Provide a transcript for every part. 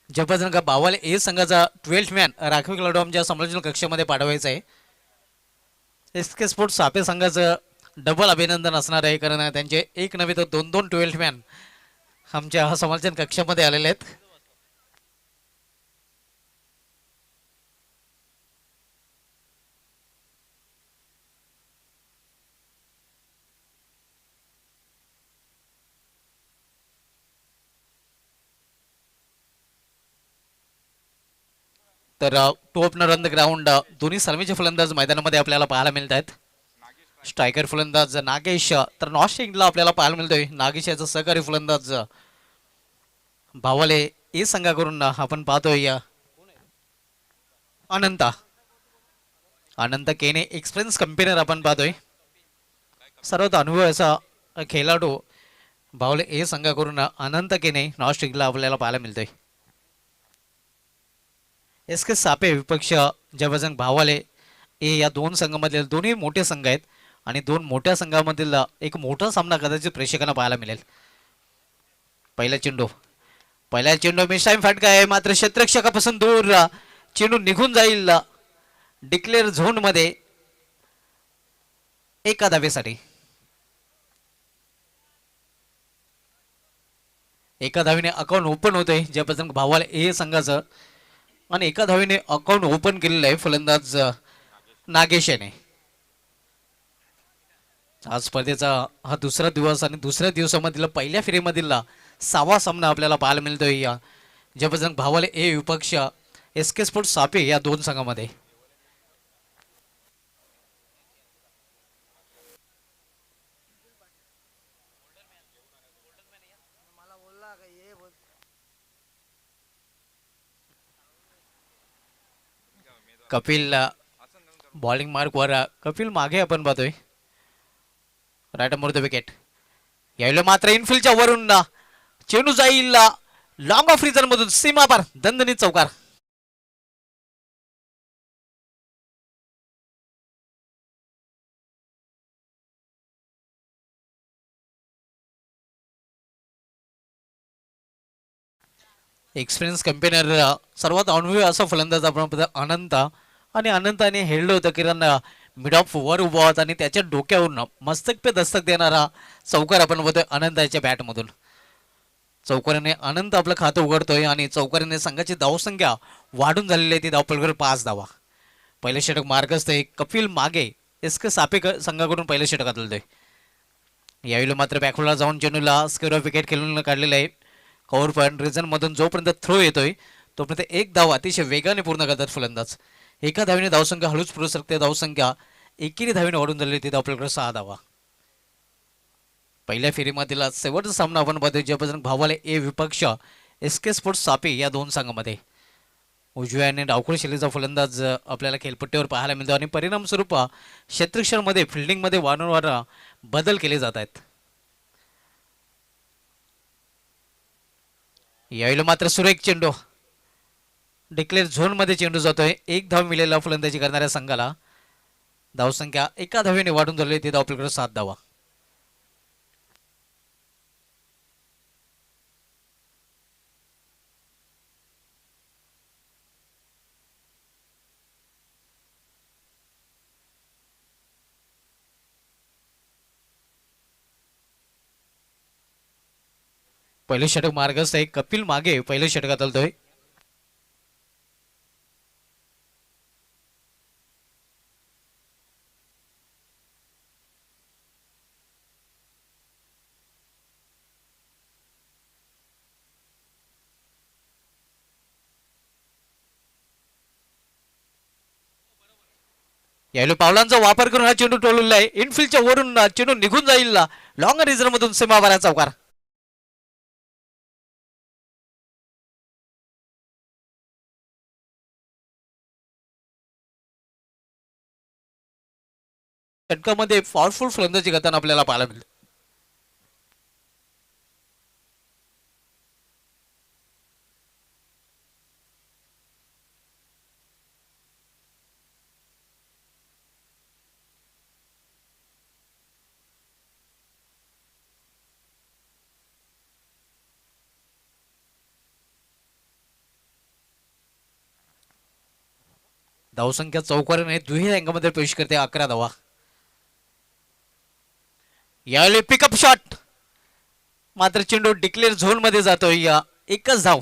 जबरदस्त का बावाले ए संघाचा 12th मॅन राखीव खेळाडू आमच्या समालोचन कक्षामध्ये पाठवायचा आहे. एस के स्पोर्ट्स सापे संघाचं डबल अभिनंदन असणार आहे, कारण त्यांचे एक नव्हे तर दोन दोन 12th मॅन आमच्या समालोचन कक्षामध्ये आलेले आहेत. तर two opener on the ground दोन्ही सलामीचे फलंदाज मैदानामध्ये आपल्याला पाहायला मिळत आहेत. स्ट्रायकर फलंदाज नागेश, तर नॉस्टिंगला आपल्याला पाहायला मिळतोय नागेश याचा सहकारी फलंदाज भावाले ए संघाकडून आपण पाहतोय अनंत अनंत केने एक्सपिरियन्स कंपेनर आपण पाहतोय. सर्वात अनुभव असा खेळाडू भावले ए संघाकडून अनंत केने नॉस्टिंगला आपल्याला पाहायला मिळतोय. एस के सापे विपक्ष जयबजरंग भावाले ए या दोन संघामधील दोन्ही मोठे संघ आहेत आणि दोन मोठ्या संघामधील एक मोठा सामना कदाचित प्रेक्षकांना पाहायला मिळेल. पहिला चेंडू मिसाईम फटका आहे, मात्र क्षेत्ररक्षकापासून दूर चेंडू निघून जाईल डिक्लेअर झोन मध्ये एका धावेसाठी. एका धावीने अकाउंट ओपन होतंय जयबजरंग भावाले ए संघाचं आणि एका धावीने अकाउंट ओपन केलेलं आहे फलंदाज नागेश याने. आज स्पर्धेचा हा दुसरा दिवस आणि दुसऱ्या दिवसामधील पहिल्या फेरीमधील 6वा सामना आपल्याला पाहायला मिळतोय या जबरदस्त भावाले ए विपक्ष एस के स्पोर्ट्स सापे या दोन संघामध्ये. कपिल बॉलिंग मार्क वर कपिल मागे आपण पाहतोय राईट मोर द विकेट. यावेळेला मात्र इनफिल्डच्या वरून चेंडू जाईल लॉंग ऑफ रिझन मधून सीमापार दणदणीत चौकार. एक्सपिरियन्स कंपेनर सर्वात अनुभवी असा फलंदाज आपण अनंत आणि अनंताने हेरलं होतं किरण मिड ऑफ वर उभा होता आणि त्याच्या डोक्यावरून मस्तक पे दस्तक देणारा चौकार आपण बघतोय अनंताच्या बॅटमधून. चौकाराने अनंत आपलं खातं उघडतोय आणि चौकाराने संघाची धावसंख्या वाढून झालेली आहे ती धावपलकर 5 धावा. पहिले षटक मार्गस्थ आहे कपिल मागे एस के सापे संघाकडून पहिले षटक आदलतोय. यावेळी मात्र बॅकवर्डला जाऊन चेंडूला स्क्वेअर विकेट खेळून काढलेलं आहे. कव्हर पॉईंट रिझन मधून जोपर्यंत थ्रो येतोय तोपर्यंत एक धाव अतिशय वेगाने पूर्ण करतात फलंदाज. एका धावीने धावसंख्या हळूच पुढू शकते, धावसंख्या एकेरी धावीने वाढून झालेली ती धावपलकर 6 धावा. पहिल्या फेरीमधील शेवटचा सामना आपण पाहतोय जयबजरंग भावाले ए विपक्ष एस के स्पोर्ट्स सापे या दोन संघामध्ये. उजव्या आणि डावखोळ शैलीचा फलंदाज आपल्याला खेळपट्टीवर पाहायला मिळतो आणि परिणामस्वरूप क्षेत्ररक्षणामध्ये फिल्डिंगमध्ये वारंवार बदल केले जात आहेत. यावेळी मात्र सुरेख चेंडू डिक्लेअर झोन मध्ये चेंडू जातोय. एक धाव मिळालेला फलंदाजी करणाऱ्या संघाला धावसंख्या एका धावीने वाढून झाली ती धावपलकर 7 धावा. पहिले षटक मार्गस्थ आहे कपिल मागे पहिले षटकात आलतोय. यावेळी पावलांचा वापर करून हा चेंडू टोललेला आहे. इनफिल्डच्या वरून चेंडू निघून जाईल लॉंग रिझन मधून सीमाबारा चौकार. षटकामध्ये पॉवरफुल फलंदाजी करताना आपल्याला पाहायला मिळते. धावसंख्या चौकाराने दुहेरी अंकामध्ये प्रवेश करते 11 धावा. यावेळी पिकअप शॉट मात्र चेंडू डिक्लेअर झोन मध्ये जातोय. या एकच धाव,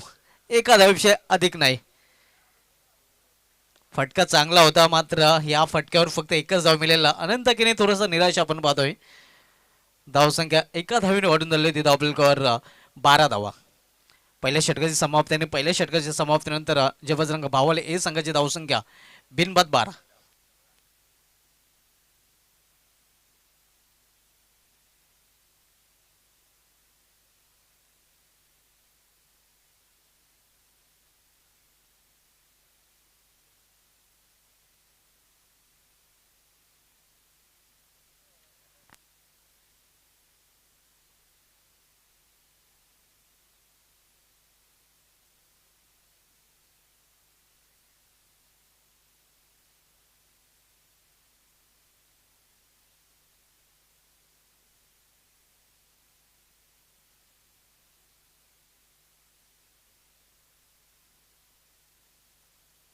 एका धावेपेक्षा अधिक नाही. फटका चांगला होता मात्र या फटक्यावर फक्त एकच धाव मिळाला. अनंत केने थोडासा निराश आपण पाहतोय. धावसंख्या एका धावीने वाढून झाली होती. धावफलकावर 12 धावा. पहिल्या षटकाच्या समाप्तीनंतर जे बजरंग भावाले ए संघाची धावसंख्या बिनबाद 12.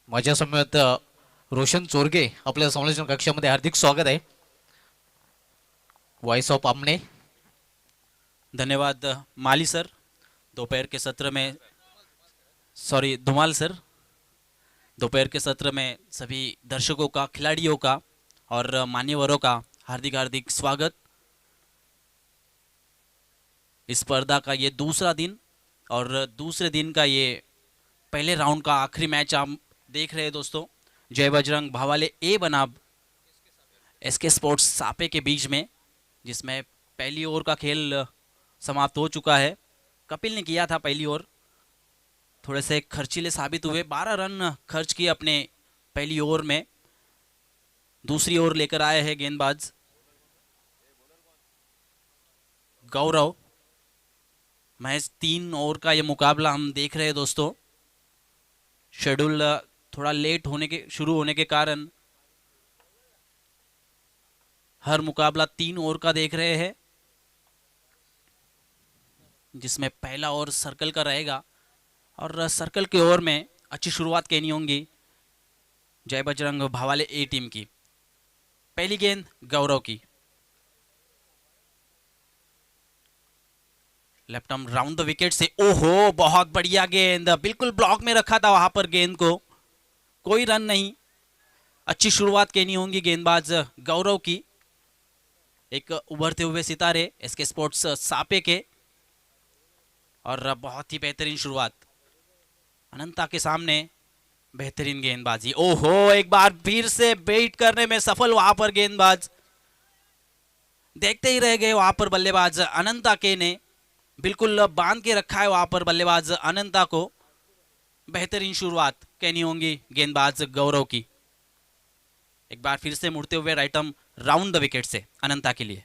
माझ्या समवेत रोशन चोरगे आपल्या समालोचन कक्षामध्ये हार्दिक स्वागत आहे. वॉइस ऑफ आमने. धन्यवाद माली सर. दोपहर के सत्र में धुमाल सर. दोपहर के सत्र में सभी दर्शकों का, खिलाड़ियों का और मान्यवरों का हार्दिक हार्दिक स्वागत. इस स्पर्धा का ये दूसरा दिन और दूसरे दिन का ये पहले राउंड का आखिरी मैच आप देख रहे हैं दोस्तों. जय बजरंग भावाले ए बनाम एसके स्पोर्ट्स सापे के बीच में, जिसमें पहली ओवर का खेल समाप्त हो चुका है. कपिल ने किया था पहली ओवर, थोड़े से खर्चीले साबित हुए. 12 रन खर्च किए अपने पहली ओवर में. दूसरी ओवर लेकर आए हैं गेंदबाज गौरव. महज 3 ओवर का ये मुकाबला हम देख रहे हैं दोस्तों. शेड्यूल थोड़ा लेट शुरू होने के कारण हर मुकाबला 3 ओवर का देख रहे हैं, जिसमें पहला ओवर सर्कल का रहेगा. और सर्कल के ओवर में अच्छी शुरुआत कहनी होगी जय बजरंग भावाले ए टीम की. पहली गेंद गौरव की. Left arm round the wicket से. ओहो, बहुत बढ़िया गेंद. बिल्कुल ब्लॉक में रखा था वहां पर गेंद को. कोई रन नहीं. अच्छी शुरुआत कहनी होगी गेंदबाज गौरव की. एक उभरते हुए सितारे एसके स्पोर्ट्स सापे के, और बहुत ही बेहतरीन शुरुआत. अनंता के सामने बेहतरीन गेंदबाजी. ओहो, एक बार फिर से बेट करने में सफल वहां पर गेंदबाज. देखते ही रह गए वहां पर बल्लेबाज अनंता के ने. बिल्कुल बांध के रखा है वहां पर बल्लेबाज अनंता को. बेहतरीन शुरुआत कहनी होगी गेंदबाज गौरव की. एक बार फिर से मुड़ते हुए right arm round the wicket से अनंता के लिए.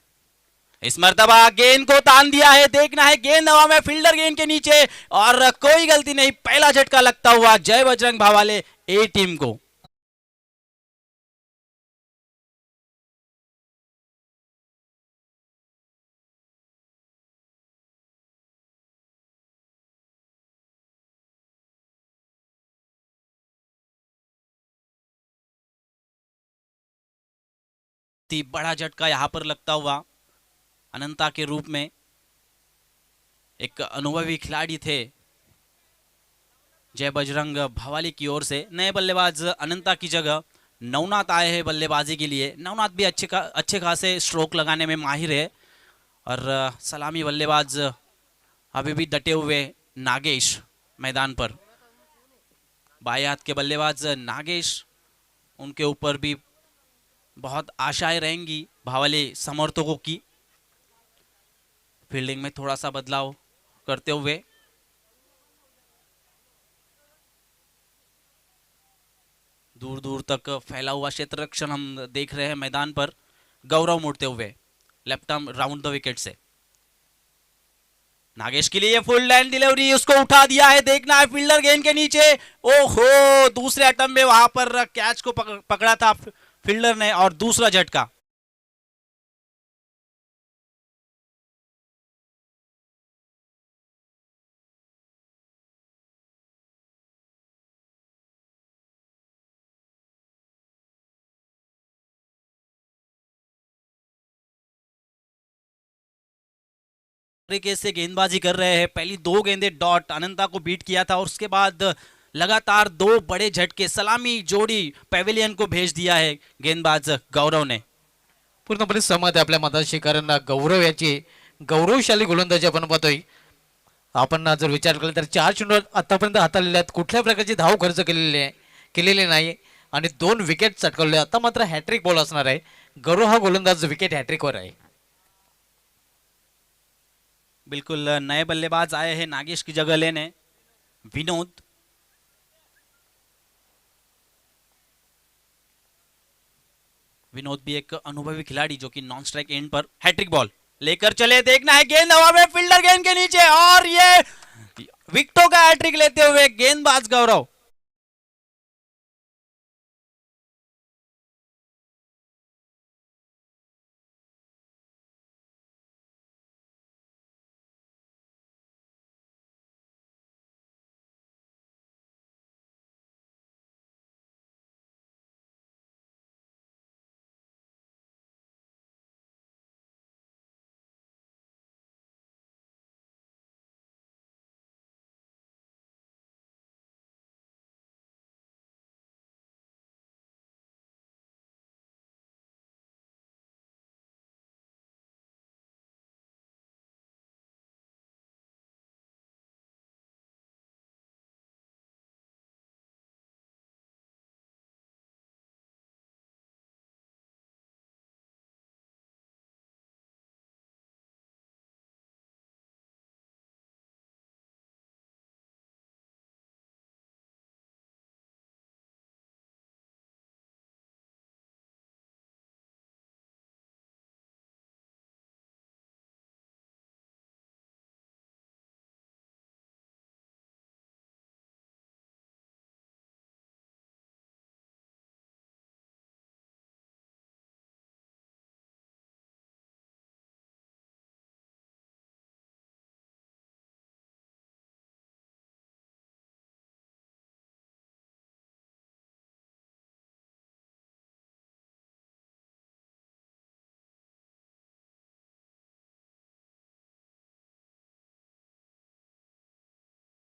इस मर्तबा गेंद को तान दिया है. देखना है गेंद हवा में, फील्डर गेंद के नीचे, और कोई गलती नहीं. पहला झटका लगता हुआ जय बजरंग भावाले ए टीम को. बड़ा झटका यहां पर लगता हुआ अनंता के रूप में. एक अनुभवी खिलाड़ी थे जय बजरंग भवाली की ओर से. नए बल्लेबाज अनंता की जगह नवनाथ आए हैं बल्लेबाजी के लिए. नवनाथ भी अच्छे खासे स्ट्रोक लगाने में माहिर है. और सलामी बल्लेबाज अभी भी डटे हुए नागेश मैदान पर. बाएं हाथ के बल्लेबाज नागेश, उनके ऊपर भी बहुत आशाएं रहेंगी भावाले समर्थकों की. फील्डिंग में थोड़ा सा बदलाव करते हुए दूर दूर तक फैला हुआ क्षेत्र रक्षण हम देख रहे हैं मैदान पर. गौरव मुड़ते हुए left arm round the wicket से. नागेश के लिए फुल लैंड डिलीवरी, उसको उठा दिया है. देखना है फील्डर गेंद के नीचे. ओहो, दूसरे अटम्प में वहां पर कैच को पकड़ा था फील्डर ने, और दूसरा झटका. तरीके से गेंदबाजी कर रहे हैं। पहली दो गेंदें डॉट अनंता को बीट किया था और उसके बाद लगातार दो बड़े झटके सलामी जोड़ी पेविलियन को भेज दिया है गेंदबाज गौरव ने। पूर्णपणे सहमत आहे आपल्या मताशी, कारण गौरव याची गौरवशाली गोलंदाजी आपण पाहतोय. आपण जर विचार केला तर 4 चेंडू आतापर्यंत हाताळलेले आहेत, कुठल्या प्रकारची धाव खर्च केलेली नाही आणि 2 विकेट चटकवले. आता मात्र हॅट्रिक बॉल असणार आहे. गौरव हा गोलंदाज विकेट हॅट्रिकवर आहे. बिल्कुल नए बल्लेबाज आए हैं नागेश की जगह लेने, विनोद। विनोद भी एक अनुभवी खिलाड़ी जो कि नॉन स्ट्राइक एंड पर हैट्रिक बॉल लेकर चले। देखना है गेंद हवा में, फील्डर गेंद के नीचे और ये विकेटों का हैट्रिक लेते हुए गेंदबाज गौरव।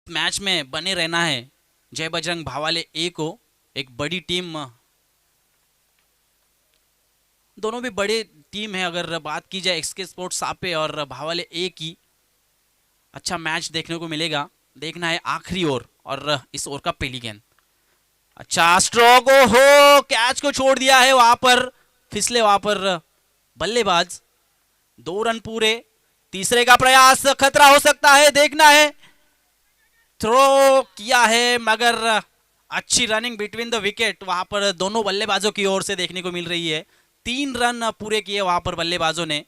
मैच में बने रहना है जय बजरंग भावाले ए को। एक बड़ी टीम, दोनों भी बड़े टीम है अगर बात की जाए एक्सके स्पोर्ट्स सापे और भावाले ए की। अच्छा मैच देखने को मिलेगा। देखना है आखिरी ओवर और इस ओवर का पहली गेंद। अच्छा स्ट्रोक, हो कैच को छोड़ दिया है वहां पर, फिसले वहां पर बल्लेबाज। 2 रन पूरे, तीसरे का प्रयास खतरा हो सकता है। देखना है, थ्रो किया है मगर अच्छी रनिंग बिटवीन द विकेट वहां पर दोनों बल्लेबाजों की ओर से देखने को मिल रही है। 3 रन पूरे किए वहां पर बल्लेबाजों ने,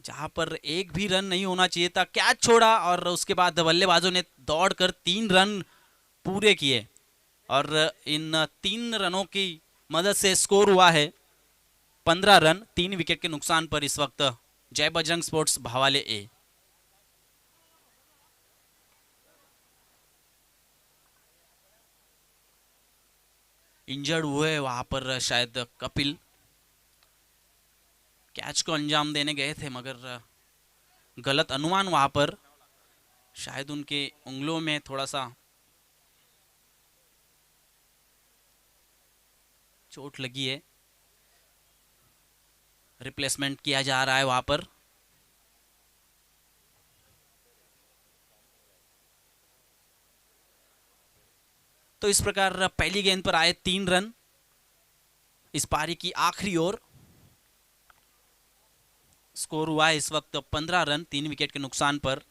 जहां पर एक भी रन नहीं होना चाहिए था। कैच छोड़ा और उसके बाद बल्लेबाजों ने दौड़कर 3 रन पूरे किए और इन 3 रनों की मदद से स्कोर हुआ है 15 रन 3 विकेट के नुकसान पर इस वक्त जय बजरंग स्पोर्ट्स भावाले ए। इंजर्ड हुए वहां पर शायद कपिल, कैच को अंजाम देने गए थे मगर गलत अनुमान वहां पर, शायद उनके उंगलियों में थोड़ा सा चोट लगी है। रिप्लेसमेंट किया जा रहा है वहां पर। तो इस प्रकार पहली गेंद पर आए 3 रन इस पारी की आखिरी ओर। स्कोर हुआ है इस वक्त 15 रन 3 विकेट के नुकसान पर।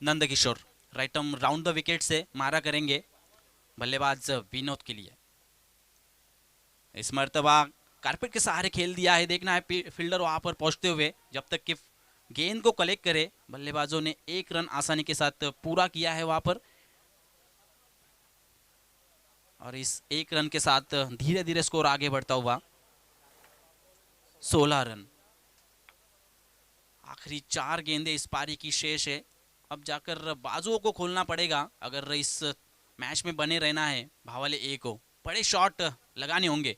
Nandkishore right arm round the wicket से मारा करेंगे बल्लेबाज विनोद के लिए। इस मर्तबा कारपेट के सहारे खेल दिया है। देखना है फील्डर वहां पर पहुंचते हुए जब तक कि गेंद को कलेक्ट करे। बल्लेबाजों ने 1 रन आसानी के साथ पूरा किया है वहां पर और इस 1 रन के साथ धीरे धीरे स्कोर आगे बढ़ता हुआ। 16 रन। आखिरी 4 गेंदें इस पारी की शेष है। अब जाकर बाजुओं को खोलना पड़ेगा अगर इस मैच में बने रहना है भावाले ए को। बड़े शॉट लगाने होंगे।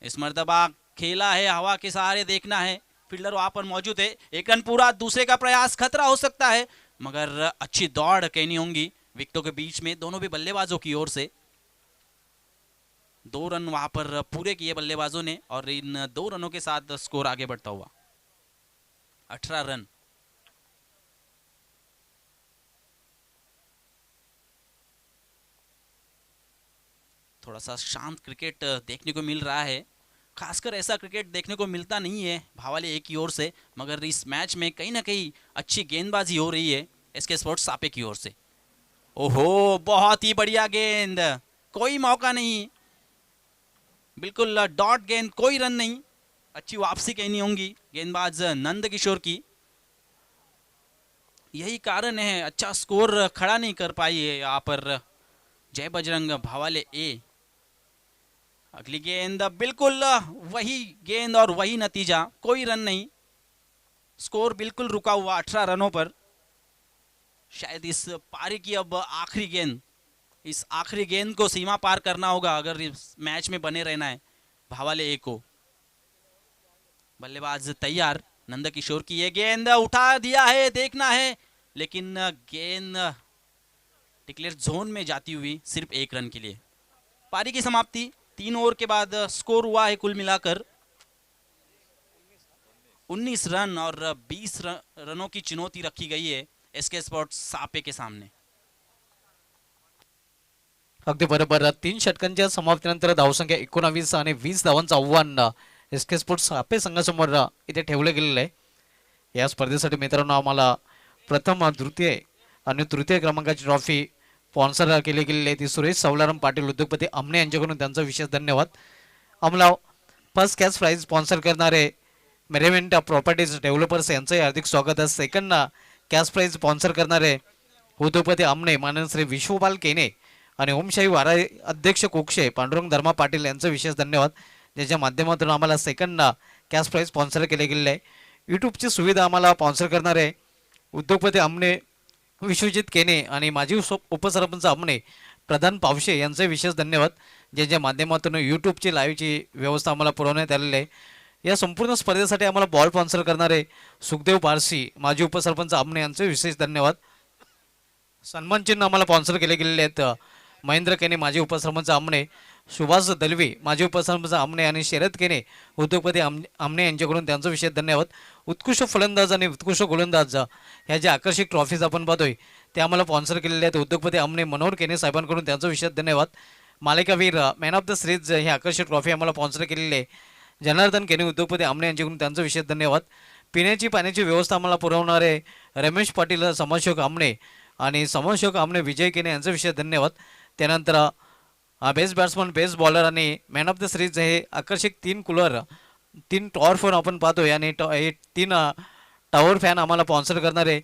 इस मर्तबा खेला है हवा के सहारे, देखना है फील्डर वहां पर मौजूद है। एक रन पूरा, दूसरे का प्रयास खतरा हो सकता है, मगर अच्छी दौड़ कहनी होंगी विकेटों के बीच में दोनों भी बल्लेबाजों की ओर से। 2 रन वहां पर पूरे किए बल्लेबाजों ने और इन 2 रनों के साथ स्कोर आगे बढ़ता हुआ 18 रन। थोड़ा सा शांत क्रिकेट देखने को मिल रहा है। खासकर ऐसा क्रिकेट देखने को मिलता नहीं है भावाले एक की ओर से, मगर इस मैच में कहीं ना कहीं अच्छी गेंदबाजी हो रही है एसके स्पोर्ट्स सापे की ओर से। ओहो, बहुत ही बढ़िया गेंद, कोई मौका नहीं, बिल्कुल डॉट गेंद, कोई रन नहीं। अच्छी वापसी कहनी होंगी गेंदबाज नंद किशोर की। यही कारण है अच्छा स्कोर खड़ा नहीं कर पाई है यहाँ पर जय बजरंग भावाले ए। अगली गेंद, बिल्कुल वही गेंद और वही नतीजा, कोई रन नहीं, स्कोर बिल्कुल रुका हुआ 18 रनों पर। शायद इस पारी की अब आखिरी गेंद, इस आखिरी गेंद को सीमा पार करना होगा अगर इस मैच में बने रहना है भावाले ए को। बल्लेबाज तैयार, नंद किशोर की ये गेंद उठा दिया है, देखना है, लेकिन गेंद डिक्लेयर जोन में जाती हुई सिर्फ 1 रन के लिए। पारी की समाप्ति 3 ओवर के बाद स्कोर हुआ है कुल मिलाकर 19 रन और 20 रनों की चुनौती रखी गई है एसके स्पोर्ट्स सापे के सामने। अगदी बरोबर 3 षटकांच्या समाप्तीनंतर धावसंख्या 19 आणि 20 धावांचं आव्हान एसके स्पोर्ट्स सापे संघासमोर इथे ठेवलं गेलेलं आहे। या स्पर्धेसाठी मित्रांनो आम्हाला प्रथम, द्वितीय आणि तृतीय क्रमांकाची ट्रॉफी स्पॉन्सर केली गेलेली आहे ती सुरेश सवलाराम पाटील उद्योगपती आमने यांच्याकडून त्यांचा विशेष धन्यवाद। आम्हाला फर्स्ट कॅश प्राइज स्पॉन्सर करणारे मेरेवेंट प्रॉपर्टीज डेव्हलपर्स यांचंही हार्दिक स्वागत आहे। सेकंड कॅश प्राइज स्पॉन्सर करणारे उद्योगपती आमने माननीय श्री विश्वपाल केने आणि ओमशाही वारा अध्यक्ष कोक्षे पांडुरंग धर्मा पाटील यांचं विशेष धन्यवाद, ज्याच्या माध्यमातून आम्हाला सेकंड कॅश प्राइज स्पॉन्सर केले गेलेले आहे। यूट्यूबची सुविधा आम्हाला स्पॉन्सर करणारे उद्योगपती आमने विश्वजित केने आणि माजी उपसरपंच आमने प्रधान पावशे यांचे विशेष धन्यवाद, ज्यांच्या माध्यमातून यूट्यूबची लाईव्हची व्यवस्था आम्हाला पुरवण्यात आलेली आहे। या संपूर्ण स्पर्धेसाठी आम्हाला बॉल स्पॉन्सर करणारे सुखदेव पारसी माजी उपसरपंच आमने यांचे विशेष धन्यवाद। सन्मान चिन्ह आम्हाला स्पॉन्सर केले गेलेले आहेत महेंद्र केने माजी उपसरपंच आमने, सुभाष दलवी माजी उपसरपंच आमने आणि शरद केने उद्योगपती आमने यांच्याकडून त्यांचं विशेष धन्यवाद। उत्कृष्ट फलंदाज आणि उत्कृष्ट गोलंदाज ह्या ज्या आकर्षक ट्रॉफीज आपण पाहतोय ते आम्हाला स्पॉन्सर केलेले आहेत उद्योगपती आमने मनोहर केने साहेबांकडून त्यांचं विशेष धन्यवाद। मालिकावीर मॅन ऑफ द सिरीज ही आकर्षक ट्रॉफी आम्हाला स्पॉन्सर केलेली आहे जनार्दन केने उद्योगपती आमने यांच्याकडून त्यांचं विशेष धन्यवाद। पिण्याची पाण्याची व्यवस्था आम्हाला पुरवणारे रमेश पाटील समाजसेवक आमने आणि समाजसेवक आमने विजय केने यांचं विशेष धन्यवाद। त्यानंतर बेस्ट बॅट्समन, बेस्ट बॉलर आणि मॅन ऑफ द सिरीज हे आकर्षक 3 कूलर, 3 टॉवर फॅन आपण पाहतोय आणि 3 टॉवर फॅन आम्हाला स्पॉन्सर करणारे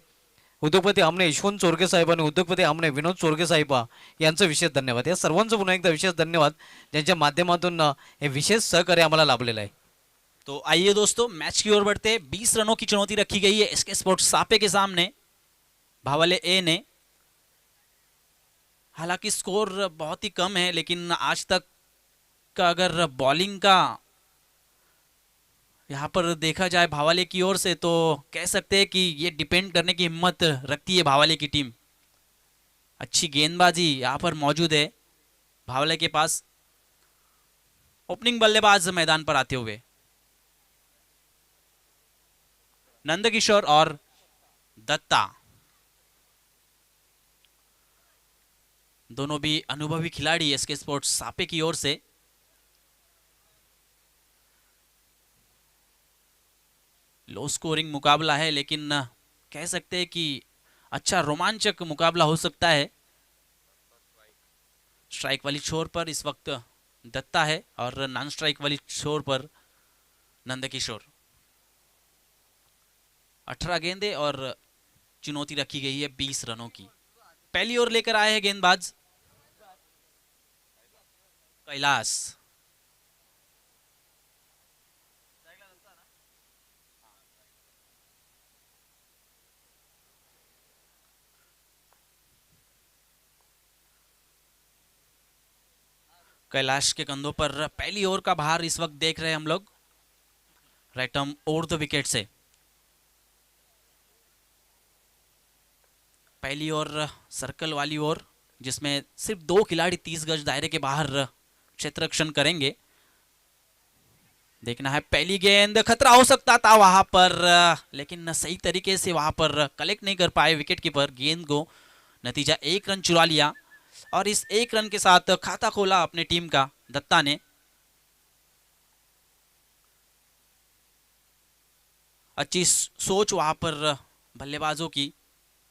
उद्योगपती आमने यशवंत चोरगे साहेब आणि उद्योगपती आमने विनोद चोरगे साहेब यांचं विशेष धन्यवाद। या सर्वांचं पुन्हा एकदा विशेष धन्यवाद, ज्यांच्या माध्यमातून हे विशेष सहकार्य आम्हाला लाभलेलं आहे। तो आइए दोस्तों मैच की ओर बढ़ते। 20 रनों की चुनौती रखी गई है एसके स्पोर्ट्स सापे के सामने भावाले ए ने। हालांकि स्कोर बहुत ही कम है, लेकिन आज तक का अगर बॉलिंग का यहाँ पर देखा जाए भावाले की ओर से तो कह सकते हैं कि ये डिपेंड करने की हिम्मत रखती है भावाले की टीम। अच्छी गेंदबाजी यहाँ पर मौजूद है भावाले के पास। ओपनिंग बल्लेबाज मैदान पर आते हुए नंदकिशोर और दत्ता, दोनों भी अनुभवी खिलाड़ी एसके स्पोर्ट्स सापे की ओर से। लो स्कोरिंग मुकाबला है, लेकिन कह सकते हैं कि अच्छा रोमांचक मुकाबला हो सकता है। स्ट्राइक वाली छोर पर इस वक्त दत्ता है और नॉन स्ट्राइक वाली छोर पर नंदकिशोर। 18 गेंदे और चुनौती रखी गई है 20 रनों की। पहली ओर लेकर आए हैं गेंदबाज कैलाश। कैलाश के कंधों पर पहली ओवर का भार इस वक्त देख रहे हैं हम लोग right arm over the wicket से। पहली ओवर सर्कल वाली ओवर जिसमें सिर्फ 2 खिलाड़ी 30 गज दायरे के बाहर क्षेत्र रक्षण करेंगे। देखना है पहली गेंद, खतरा हो सकता था वहां पर, लेकिन सही तरीके से वहां पर कलेक्ट नहीं कर पाए विकेट कीपर गेंद को। नतीजा 1 रन चुरा लिया और इस 1 रन के साथ खाता खोला अपने टीम का दत्ता ने। अच्छी सोच वहां पर बल्लेबाजों की,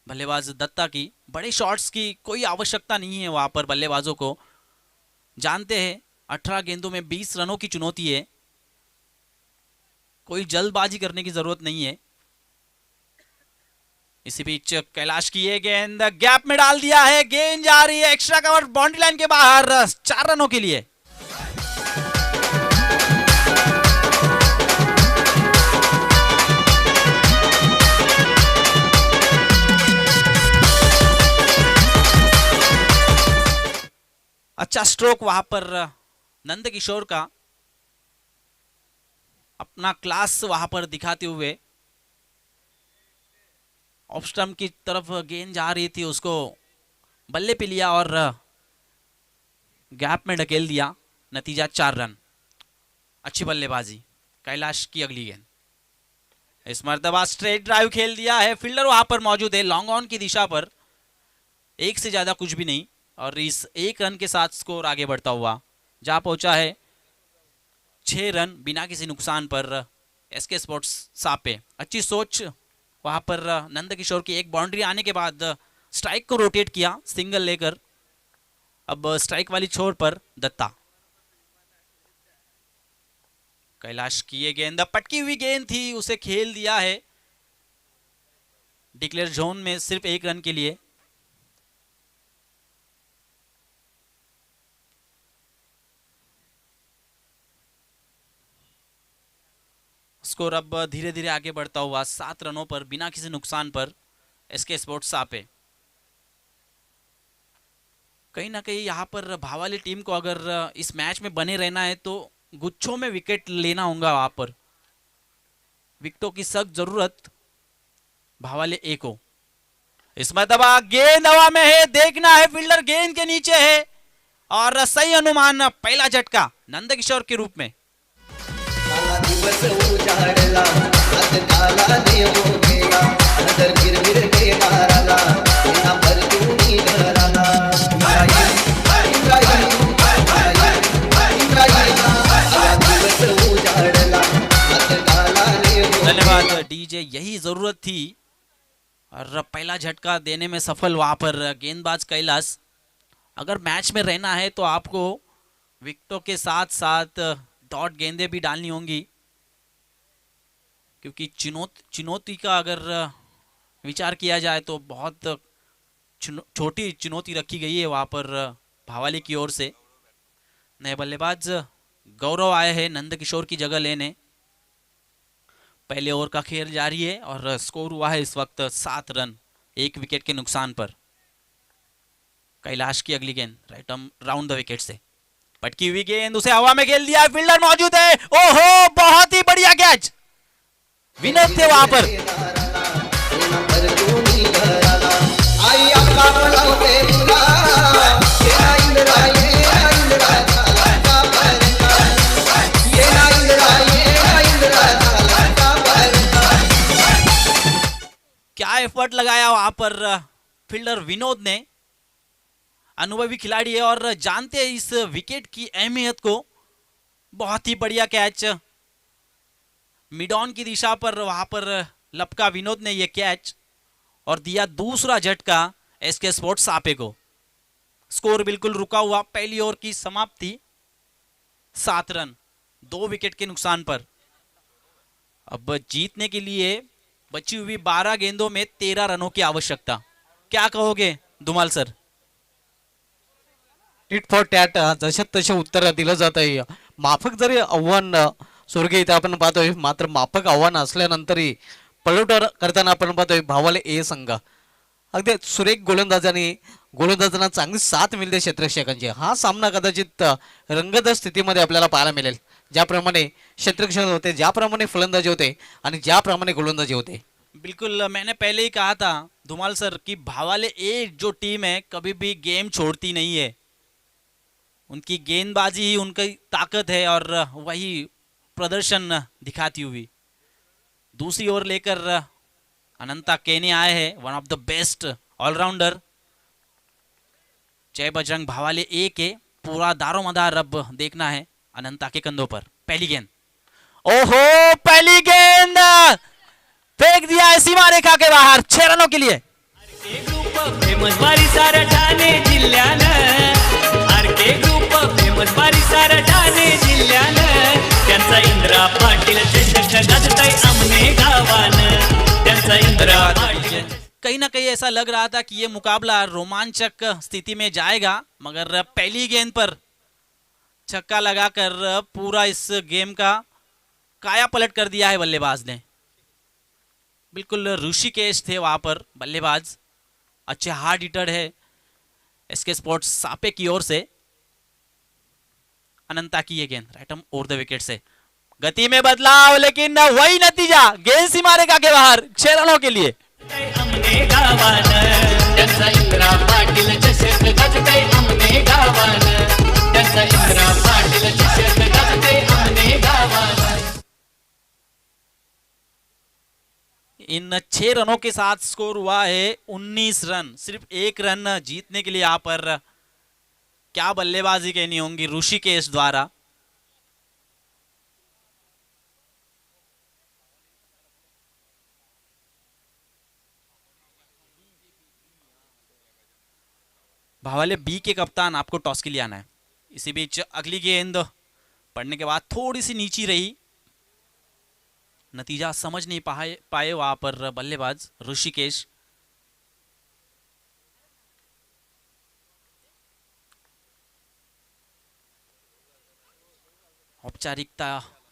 बल्लेबाज दत्ता की। बड़े शॉट्स की कोई आवश्यकता नहीं है वहां पर बल्लेबाजों को। जानते हैं 18 गेंदों में 20 रनों की चुनौती है, कोई जल्दबाजी करने की जरूरत नहीं है। इसी बीच कैलाश की ये गेंद गैप में डाल दिया है, गेंद जा रही है एक्स्ट्रा कवर बाउंड्री लाइन के बाहर 4 रनों के लिए। अच्छा स्ट्रोक वहां पर नंद किशोर का, अपना क्लास वहां पर दिखाते हुए। ऑफ स्टंप की तरफ गेंद जा रही थी, उसको बल्ले पे लिया और गैप में ढकेल दिया। नतीजा 4 रन। अच्छी बल्लेबाजी। कैलाश की अगली गेंद, इस मर्तबा स्ट्रेट ड्राइव खेल दिया है, फील्डर वहां पर मौजूद है लॉन्ग ऑन की दिशा पर, एक से ज्यादा कुछ भी नहीं। और इस 1 रन के साथ स्कोर आगे बढ़ता हुआ जा पहुंचा है 6 रन बिना किसी नुकसान पर एसके स्पोर्ट्स सापे। अच्छी सोच वहां पर नंद किशोर की। एक बाउंड्री आने के बाद स्ट्राइक को रोटेट किया सिंगल लेकर। अब स्ट्राइक वाली छोर पर दत्ता। कैलाश की ये गेंद पटकी हुई गेंद थी, उसे खेल दिया है डिक्लेयर जोन में सिर्फ 1 रन के लिए। स्कोर अब धीरे धीरे आगे बढ़ता हुआ 7 रनों पर बिना किसी नुकसान पर एसके स्पोर्ट्स सापे। कहीं ना कहीं यहाँ पर भावाली टीम को अगर इस मैच में बने रहना है तो गुच्छों में विकेट लेना होगा। वहां पर विकेटों की सख्त जरूरत भावाले ए को। इस मरतबा गेंद हवा में है, देखना है फील्डर गेंद के नीचे है और सही अनुमान, पहला झटका नंदकिशोर के रूप में। काला दिवस उजाडला हात काला देव गेला नजर गिरगिर के ताराला बिना परतुनी घराला धन्यवाद डीजे, यही जरूरत थी और पहला झटका देने में सफल वहां पर गेंदबाज कैलाश। अगर मैच में रहना है तो आपको विकेटों के साथ साथ डॉट गेंदें भी डालनी होंगी, क्योंकि चुनौती का अगर विचार किया जाए तो बहुत छोटी चुनौती रखी गई है वहां पर भावाली की ओर से। नए बल्लेबाज गौरव आए हैं नंदकिशोर की जगह लेने। पहले ओवर का खेल जारी है और स्कोर हुआ है इस वक्त 7 रन 1 विकेट के नुकसान पर। कैलाश की अगली गेंद right arm round the wicket से पटकी हुई गेंद, उसे हवा में खेल दिया, फील्डर मौजूद है। ओहो, बहुत ही बढ़िया कैच, विनोद थे वहां पर। क्या एफर्ट लगाया वहां पर फील्डर विनोद ने। अनुभवी खिलाड़ी है और जानते हैं इस विकेट की अहमियत को। बहुत ही बढ़िया कैच, मिड ऑन की दिशा पर वहां पर लपका विनोद ने यह कैच और दिया दूसरा झटका एसके स्पोर्ट्स सापे को। स्कोर बिल्कुल रुका हुआ, पहली ओवर की समाप्ति 7 रन 2 विकेट के नुकसान पर। अब जीतने के लिए बची हुई 12 गेंदों में 13 रनों की आवश्यकता। क्या कहोगे Dhumal sir? Tit for tat जशात तसे उत्तर दिलं जात आहे. माफक जरी आव्हान स्वर्गीय इथं आपण पाहतोय, मात्र माफक आव्हान असल्यानंतरही पलटवार करताना आपण पाहतोय भावाले ए संघ अगदी सुरेख गोलंदाजांना चांगली साथ मिळते क्षेत्ररक्षकांची. हा सामना कदाचित रंगत स्थितीमध्ये आपल्याला पाहायला मिळेल. ज्याप्रमाणे क्षेत्ररक्षण होते, ज्याप्रमाणे फलंदाजी होते आणि ज्याप्रमाणे गोलंदाजी होते. बिल्कुल मैंने पहले ही कहा था धुमाल सर कि भावाले ए जो टीम है कभी भी गेम छोड़ती नहीं है. उनकी गेंदबाजी ही उनकी ताकत है और वही प्रदर्शन दिखाती हुई. दूसरी ओर लेकर अनंता केनी आए हैं, one of the best allrounder. जय बजरंग भावाले ए के पूरा दारोमदार अब देखना है अनंता के कंधों पर. पहली गेंद, ओहो पहली गेंद फेंक दिया है सीमा रेखा के बाहर 6 रनों के लिए. फेमस बारी साऱ्या ठाणे जिल्ह्यानं आरके ग्रुप फेमस बारी साऱ्या ठाणे जिल्ह्यानं त्यांचा इंद्रा पाटील चषक गाजतय आमने गावानं त्यांचा इंद्रा पाटील. कहीं ना कहीं ऐसा लग रहा था कि ये मुकाबला रोमांचक स्थिति में जाएगा, मगर पहली गेंद पर छक्का लगाकर पूरा इस गेम का काया पलट कर दिया है बल्लेबाज ने. बिल्कुल ऋषिकेश थे वहां पर बल्लेबाज. अच्छे हार्ड हिटर है एसके स्पोर्ट्स सापे की ओर से. अनंता की ये गेंद राइट ओवर द विकेट से. गति में बदलाव लेकिन वही नतीजा, गेंद सीमा रेखा के बाहर 6 रनों के लिए. आमने गावानं त्यांचा इंद्रा पाटील चषक गाजतय आमने गावानं त्यांचा इंद्रा पाटील चषक गाजतय आमने गावानं. इन 6 रनों के साथ स्कोर हुआ है 19 रन. सिर्फ 1 रन जीतने के लिए यहां पर क्या बल्लेबाजी कहनी होंगी ऋषिकेश द्वारा. भावाले बी के कप्तान आपको टॉस के लिए आना है. इसी बीच अगली गेंद पड़ने के बाद थोड़ी सी नीची रही, नतीजा समझ नहीं पाए वहां पर बल्लेबाज ऋषिकेश. औपचारिकता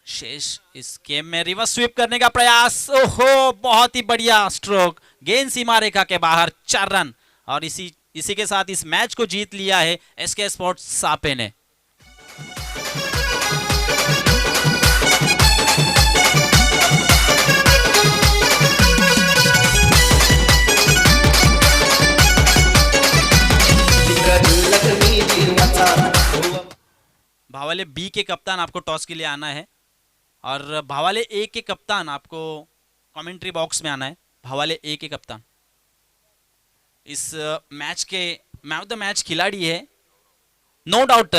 शेष. इस गेम में रिवर्स स्वीप करने का प्रयास, ओहो बहुत ही बढ़िया स्ट्रोक, गेंद सीमा रेखा के बाहर 4 रन. और इसी के साथ इस मैच को जीत लिया है एसके स्पोर्ट्स सापे ने. लक्ष्मी जीवाचा भावाले बी के कप्तान आपको टॉस के लिए आना है और भावाले ए के कप्तान आपको कमेंट्री बॉक्स में आना है. भावाले ए के कप्तान इस मैच के मैन ऑफ द मैच खिलाड़ी है नो डाउट